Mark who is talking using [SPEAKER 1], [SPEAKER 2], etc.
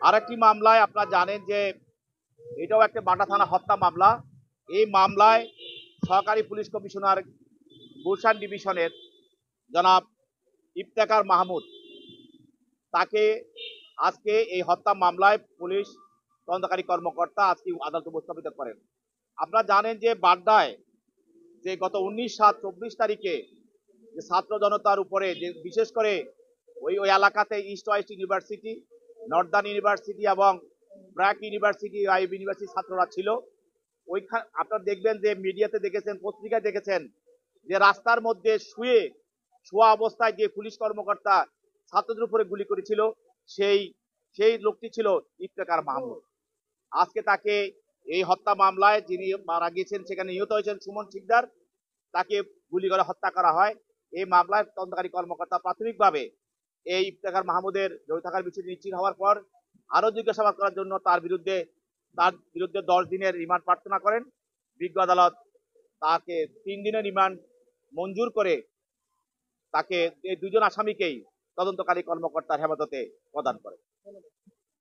[SPEAKER 1] আরেকটি মামলায় আপনারা জানেন যে এটাও একটা বাটা থানা হত্যা মামলা। এই মামলায় সহকারী পুলিশ কমিশনার গুলশান ডিভিশনের জনাব ইফতেখার মাহমুদ তাকে আজকে এই হত্যা মামলায় পুলিশ তদন্তকারী কর্মকর্তা আজকে আদালতে উপস্থাপিত করেন। আপনারা জানেন যে বাড্ডায় যে গত 19/7/24 তারিখে যে ছাত্র জনতার উপরে যে বিশেষ করে ওই এলাকাতে east West university, Northern university এবং ব্র্যাক ইউনিভার্সিটি, আইবি ইউনিভার্সিটির ছাত্ররা ছিল। ওইখানে আপনারা দেখবেন যে মিডিয়াতে দেখেছেন, পত্রিকায় দেখেছেন যে রাস্তার মধ্যে শোয়া অবস্থায় যে পুলিশ কর্মকর্তা ছাত্রদের উপরে গুলি করেছিল, সেই সেই লোকটি ছিল ইফতেখার মাহমুদ। আজকে তাকে এই হত্যা মামলায় যিনি মারা গিয়েছেন, সেখানে নিহত হয়েছেন সুমন শিকদার, তাকে গুলি করে হত্যা করা হয়। এই মামলায় তদন্তকারী কর্মকর্তা প্রাথমিকভাবে এই ইফতেখার মাহমুদের জড়িত থাকার বিষয়টি নিশ্চিত হওয়ার পর আরো জিজ্ঞাসাবাদ করার জন্য তার বিরুদ্ধে 10 দিনের রিমান্ড প্রার্থনা করেন। বিজ্ঞ আদালত তাকে 3 দিনের রিমান্ড মঞ্জুর করে তাকে এই দুজন আসামিকেই তদন্তকারী কর্মকর্তার হেফাজতে প্রদান করে।